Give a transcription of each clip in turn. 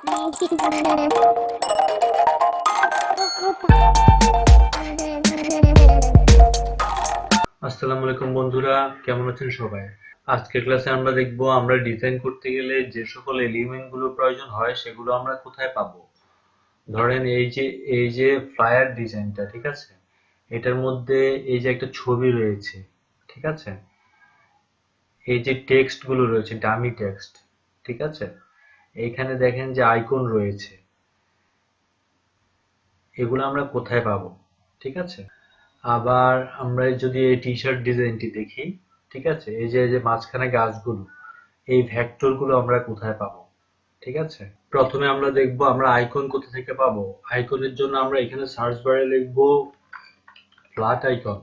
আসসালামু আলাইকুম বন্ধুরা, কেমন আছেন সবাই? আজকের ক্লাসে আমরা দেখব আমরা ডিজাইন করতে গেলে যে সকল এলিমেন্ট গুলো প্রয়োজন হয় সেগুলো আমরা কোথায় পাবো। ধরেন এই যে ফ্লায়ার ডিজাইনটা, ঠিক আছে, এটার মধ্যে এই যে একটা ছবি রয়েছে, ঠিক আছে, এই যে টেক্সট গুলো রয়েছে ডামি টেক্সট, ঠিক আছে, এইখানে দেখেন যে আইকন রয়েছে, এগুলো আমরা কোথায় পাবো, ঠিক আছে। আবার আমরা যদি এই টি শার্ট ডিজাইনটি দেখি, ঠিক আছে, এই যে মাঝখানে গাছগুলো, এই ভেক্টর গুলো আমরা কোথায় পাবো, ঠিক আছে। প্রথমে আমরা দেখব আমরা আইকন কোথা থেকে পাবো। আইকনের জন্য আমরা এখানে সার্চ বারে লিখব ফ্ল্যাট আইকন।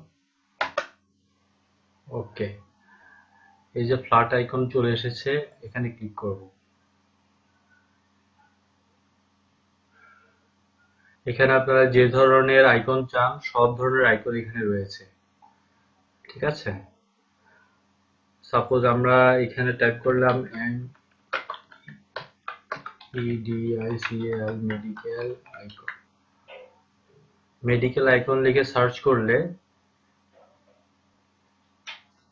ওকে, এই যে ফ্ল্যাট আইকন চলে এসেছে, এখানে ক্লিক করব। এখানে আপনারা যে ধরনের আইকন চান সব ধরনের আইকন এখানে রয়েছে, ঠিক আছে। সাপোজ আমরা এখানে টাইপ করলাম MEDICAL medical icon. Medical icon লিখে সার্চ করলে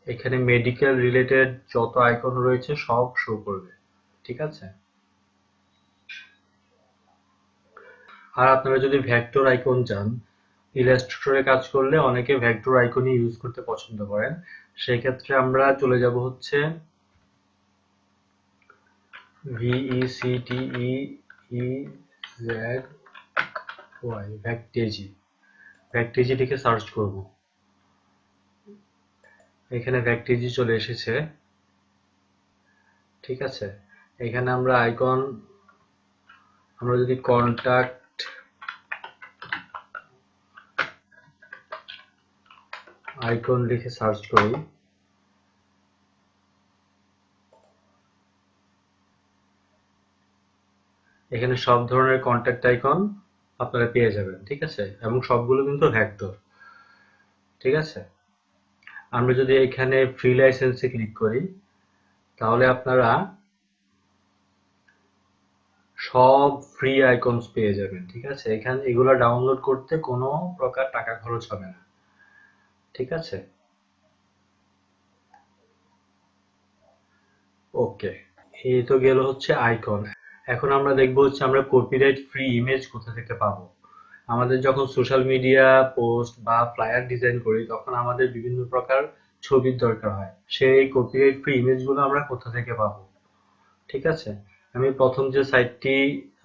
এখানে মেডিকেল রিলেটেড যত আইকন রয়েছে সব শো করবে, ঠিক আছে। আর আপনারা যদি ভেক্টর আইকন চান, ইলাস্ট্রেটরে কাজ করলে অনেকে ভেক্টর আইকনই ইউজ করতে পছন্দ করেন। সেই ক্ষেত্রে আমরা চলে যাব হচ্ছে VECTEEZY, ভেক্টেজি। ভেক্টেজি লিখে সার্চ করব। এখানে ভেক্টেজি চলে এসেছে, ঠিক আছে। এখানে আমরা আইকন, আমরা যদি কন্টাক্ট আইকন লিখে সার্চ করি, এখানে সব ধরনের কন্টাক্ট আইকন আপনারা পেয়ে যাবেন, ঠিক আছে, এবং সবগুলো কিন্তু ভেক্টর, ঠিক আছে। আমরা যদি এখানে ফ্রি লাইসেন্সে ক্লিক করি তাহলে আপনারা সব ফ্রি আইকনস পেয়ে যাবেন, ঠিক আছে। এখানে এগুলো ডাউনলোড করতে কোনো প্রকার টাকা খরচ হবে না, ঠিক আছে। ওকে, এই তো গেল হচ্ছে আইকন। এখন আমরা দেখবো হচ্ছে আমরা কপিরাইট ফ্রি ইমেজ কোথা থেকে পাবো। আমাদের যখন সোশ্যাল মিডিয়া পোস্ট বা ফ্লায়ার ডিজাইন করি তখন আমাদের বিভিন্ন প্রকার ছবির দরকার হয়, সেই কপিরাইট ফ্রি ইমেজগুলো আমরা কোথা থেকে পাবো, ঠিক আছে। আমি প্রথম যে সাইটটি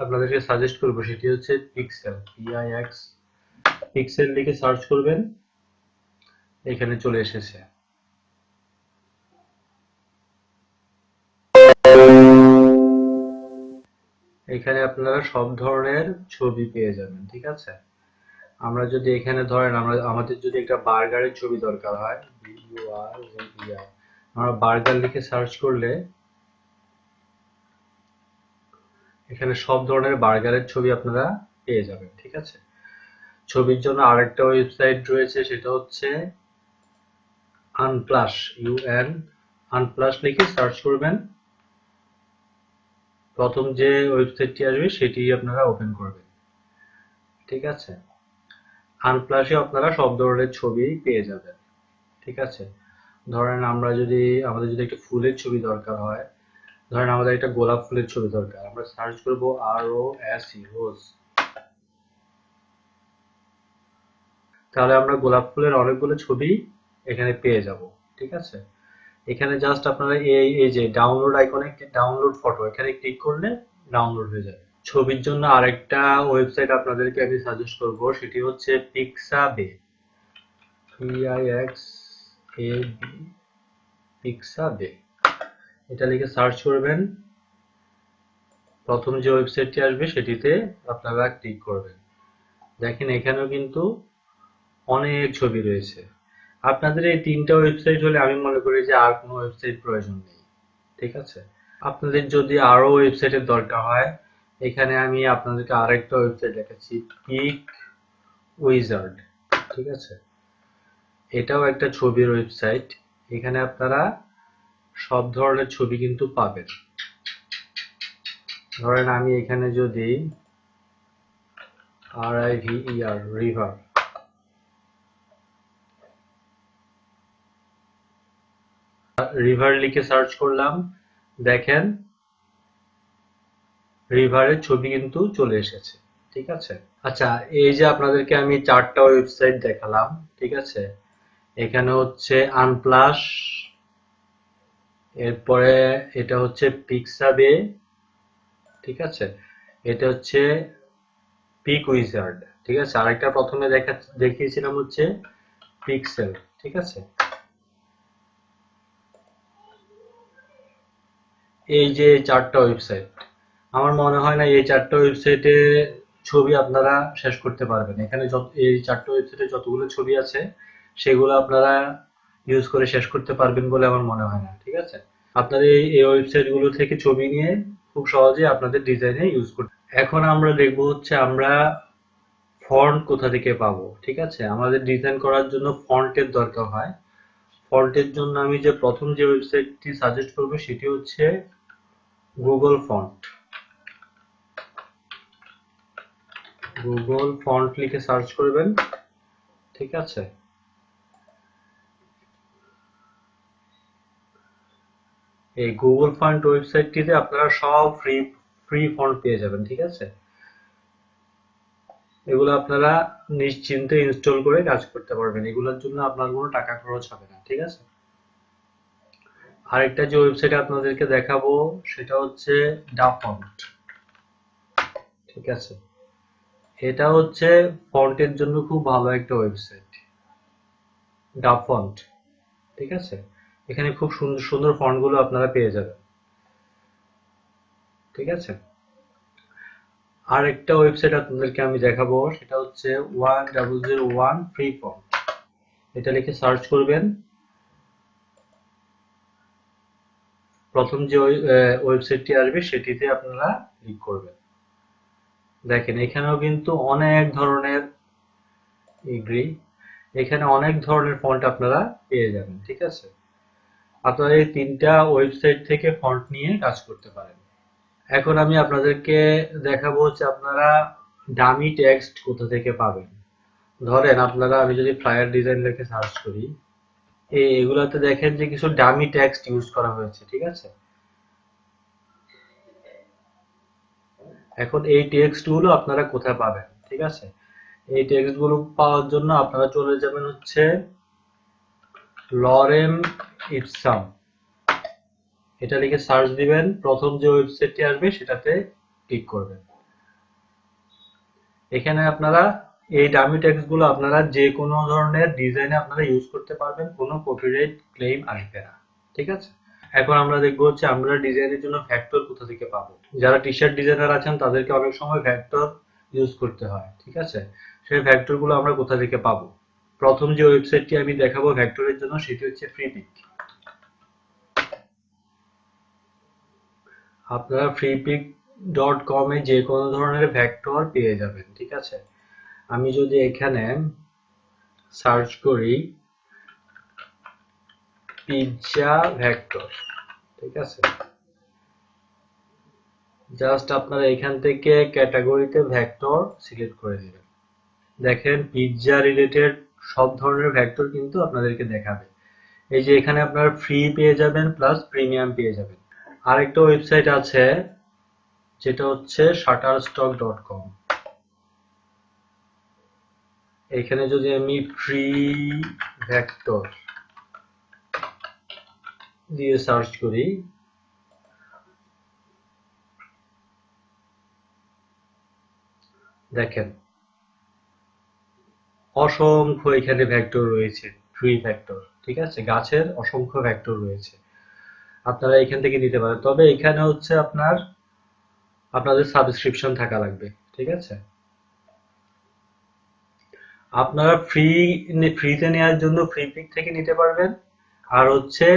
আপনাদেরকে সাজেস্ট করবো সেটি হচ্ছে পিক্সেল, PIX, পিক্সেল লিখে সার্চ করবেন, এখানে চলে এসেছে। এখানে আপনারা সব ধরনের ছবি পেয়ে যাবেন, ঠিক আছে। আমরা যদি এখানে ধরেন আমাদের যদি একটা বার্গারের ছবি দরকার হয়, BURGER, আমরা বার্গার লিখে সার্চ করলে এখানে সব ধরনের বার্গারের ছবি আপনারা পেয়ে যাবেন, ঠিক আছে। ছবির জন্য আরেকটা ওয়েবসাইট রয়েছে, সেটা হচ্ছে আনপ্লাস, আনপ্লাস লিখে সার্চ করবেন, প্রথম যে ওয়েবসাইটটি আসবে সেটি আপনারা ওপেন করবেন, ঠিক আছে। আনপ্লাসে আপনারা সব ধরনের ছবি পেয়ে যাবেন, ঠিক আছে। ধরেন আমাদের যদি একটা ফুলের ছবি দরকার হয়, ধরেন আমাদের একটা গোলাপ ফুলের ছবি দরকার, আমরা সার্চ করব ROSE, রোজ, তাহলে আমরা গোলাপ ফুলের অনেকগুলো ছবি এখানে পেয়ে যাব, ঠিক আছে। এখানে জাস্ট আপনারা এই যে ডাউনলোড আইকনে ডাউনলোড ফটো, এখানে ক্লিক করলে ডাউনলোড হয়ে যাবে। ছবির জন্য আরেকটা ওয়েবসাইট আপনাদেরকে আমি সাজেস্ট করব, সেটি হচ্ছে পিক্সাবে, PIXAB, পিক্সাবে। এটা লিখে সার্চ করবেন, প্রথম যে ওয়েবসাইটটি আসবে সেটিতে আপনারা ক্লিক করবেন। দেখেন এখানেও কিন্তু অনেক ছবি রয়েছে। আপনাদের এই তিনটা ওয়েবসাইট হলে আমি মনে করি যে আর কোনো ওয়েবসাইট প্রয়োজন নেই, ঠিক আছে। আপনাদের যদি আরো ওয়েবসাইটের দরকার হয়, এখানে আমি আপনাদেরকে আরেকটা ওয়েবসাইট দেখাচ্ছি, পিক উইজার্ড, ঠিক আছে। এটাও একটা ছবির ওয়েবসাইট, এখানে আপনারা সব ধরনের ছবি কিন্তু পাবেন। ধরেন আমি এখানে যদি RIVER রিভার লিখে সার্চ করলাম, দেখেন রিভারের ছবি কিন্তু চলে এসেছে। ঠিক আছে। আচ্ছা, এই যে আপনাদেরকে আমি 4টা ওয়েবসাইট দেখালাম, ঠিক আছে। এখানে হচ্ছে আনপ্লাস, এরপরে এটা হচ্ছে পিক্সাবে, ঠিক আছে। এটা হচ্ছে পিক উইজার্ড, ঠিক আছে। আরেকটা প্রথমে দেখিয়েছিলাম হচ্ছে পিক্সেল, ঠিক আছে। এই যে 4টা ওয়েবসাইট, আমার মনে হয় না এই 4টা ওয়েবসাইটে ছবি আপনারা শেষ করতে পারবেন। এখানে এই 4টা ওয়েবসাইটে যতগুলো ছবি আছে সেগুলো আপনারা ইউজ করে শেষ করতে পারবেন বলে আমার মনে হয় না, ঠিক আছে। আপনারা এই ওয়েবসাইট গুলো থেকে ছবি নিয়ে খুব সহজে আপনাদের ডিজাইনে ইউজ করতে। এখন আমরা দেখব হচ্ছে আমরা ফন্ট কোথা থেকে পাবো, ঠিক আছে। আমাদের ডিজাইন করার জন্য ফন্টের দরকার হয়। ফন্টের জন্য আমি যে প্রথম যে ওয়েবসাইটটি সাজেস্ট করবো সেটি হচ্ছে গুগল ফন্ট। গুগল ফন্ট লিখে সার্চ করবেন, ঠিক আছে। এই গুগল ফন্ট ওয়েবসাইটটিতে আপনারা সব ফ্রি ফন্ট পেয়ে যাবেন, ঠিক আছে। এগুলো আপনারা নিশ্চিন্তে ইনস্টল করে কাজ করতে পারবেন, এগুলোর জন্য আপনার কোনো টাকা খরচ হবে না, ঠিক আছে। আরেকটা যে ওয়েবসাইট আপনাদেরকে দেখাবো সেটা হচ্ছে ডাফন্ট, ঠিক আছে। এটা হচ্ছে ফন্টের জন্য খুব ভালো একটা ওয়েবসাইট, ডাফন্ট, ঠিক আছে। এখানে খুব সুন্দর সুন্দর ফন্ট গুলো আপনারা পেয়ে যাবেন, ঠিক আছে। আরেকটা ওয়েবসাইট আপনাদেরকে আমি দেখাবো সেটা হচ্ছে 1001 ফ্রি ফন্ট। এটা লিখে সার্চ করবেন, প্রথম যে ওয়েবসাইটটি আসবে সেটিতে আপনারা ক্লিক করবেন। দেখেন এখানেও কিন্তু অনেক ধরনের এখানে অনেক ধরনের ফন্ট আপনারা পেয়ে যাবেন, ঠিক আছে। আপনারা এই 3টা ওয়েবসাইট থেকে ফন্ট নিয়ে কাজ করতে পারেন। এখন আমি আপনাদেরকে দেখাবো হচ্ছে আপনারা ডামি টেক্সট কোথা থেকে পাবেন। ধরেন আপনারা, আমি যদি ফ্লায়ার ডিজাইন লিখে সার্চ করি, এগুলাতে দেখেন যে কিছু ডামি টেক্সট ইউজ করা হয়েছে, ঠিক আছে। এখন এই টেক্সট গুলো আপনারা কোথায় পাবেন, ঠিক আছে। এই টেক্সট গুলো পাওয়ার জন্য আপনারা চলে যাবেন হচ্ছে লরেম ইপসাম, এটা লিখে সার্চ দিবেন, প্রথম যে ওয়েবসাইটটি আসবে সেটাতে ক্লিক করবেন। এখানে আপনারা এই ডামি টেক্সট গুলো আপনারা যে কোনো ধরনের ডিজাইনে আপনারা ইউজ করতে পারবেন, কোনো কপিরাইট ক্লেম আসবে না, ঠিক আছে। এখন আমরা দেখবো হচ্ছে আমরা ডিজাইনের জন্য ভেক্টর কোথা থেকে পাবো। যারা টি শার্ট ডিজাইনার আছেন তাদেরকে অনেক সময় ভেক্টর ইউজ করতে হয়, ঠিক আছে। সেই ভেক্টর গুলো আমরা কোথা থেকে পাবো। প্রথম যে ওয়েবসাইটটি আমি দেখাবো ভেক্টরের জন্য সেটি হচ্ছে ফ্রিপিক। আপনারা freepik.com এ যে কোনো ধরনের ভেক্টর পেয়ে যাবেন, ঠিক আছে। আমি যদি এখানে সার্চ করি পিজ্জা ভেক্টর, ঠিক আছে। জাস্ট আপনারা এখান থেকে ক্যাটাগরিতে ভেক্টর সিলেক্ট করে দিবেন। দেখেন পিজ্জা রিলেটেড সব ধরনের ভেক্টর কিন্তু আপনাদেরকে দেখাবে। এই যে এখানে আপনারা ফ্রি পেয়ে যাবেন প্লাস প্রিমিয়াম পেয়ে যাবেন। আরেকটা ওয়েবসাইট আছে যেটা হচ্ছে shutterstock.com। এখানে যদি আমি ফ্রি ভেক্টর দিয়ে সার্চ করি, দেখেন অসংখ্য এখানে ভেক্টর রয়েছে, ফ্রি ভেক্টর, ঠিক আছে। গাছের অসংখ্য ভেক্টর রয়েছে, আপনারা এখান থেকে নিতে পারেন। তবে এখানে হচ্ছে আপনাদের সাবস্ক্রিপশন থাকা লাগবে, ঠিক আছে। আপনারা ফ্রিতে নেওয়ার জন্য ফ্রিপিক থেকে নিতে পারবেন, আর হচ্ছে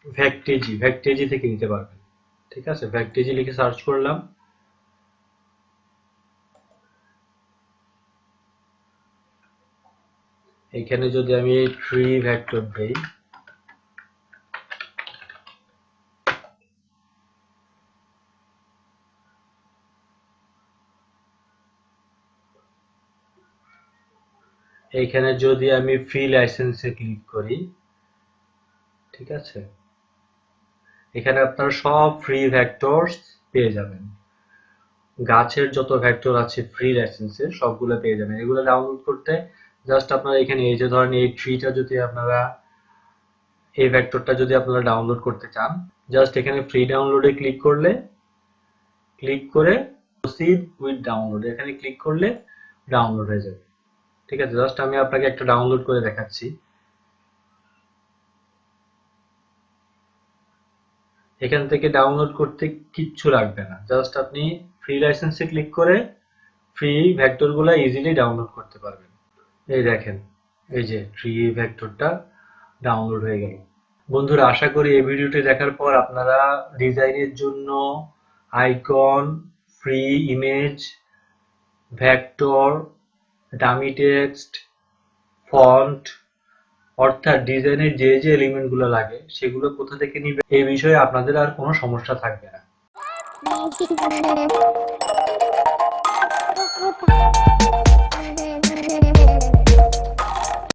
ভ্যাকটেজি থেকে নিতে পারবেন, ঠিক আছে। ভ্যাকটেজি লিখে সার্চ করলাম, এখানে যদি আমি ফ্রি ভেক্টর দেই, এইখানে যদি আমি ফ্রি লাইসেন্সে ক্লিক করি, ঠিক আছে, এখানে আপনারা সব ফ্রি ভেক্টরস পেয়ে যাবেন। গাছের যত ভেক্টর আছে ফ্রি লাইসেন্সের সবগুলো পেয়ে যাবেন। এগুলো ডাউনলোড করতে জাস্ট আপনারা এখানে এই যে ধরেন এই ট্রিটা যদি আপনারা, এই ভেক্টরটা যদি আপনারা ডাউনলোড করতে চান, জাস্ট এখানে ফ্রি ডাউনলোডে ক্লিক করলে, ক্লিক করে প্রসিড উইথ ডাউনলোড এখানে ক্লিক করলে ডাউনলোড হয়ে যাবে। ঠিক আছে, জাস্ট আমি আপনাকে একটা ডাউনলোড করে দেখাচ্ছি। এখান থেকে ডাউনলোড করতে কিচ্ছু লাগবে না, জাস্ট আপনি ফ্রি লাইসেন্সে ক্লিক করে ফ্রি ভেক্টরগুলো ইজিলি ডাউনলোড করতে পারবেন। এই দেখেন, এই যে ফ্রি ভেক্টরটা ডাউনলোড হয়ে গেল। বন্ধুরা, আশা করি এই ভিডিওটি দেখার পর আপনারা ডিজাইনের জন্য icon, free image, vector, dummy text, font, অর্থাৎ ডিজাইনের যে যে এলিমেন্ট গুলো লাগে সেগুলো কোথা থেকে নিবে এই বিষয়ে আপনাদের আর কোনো সমস্যা থাকবে না।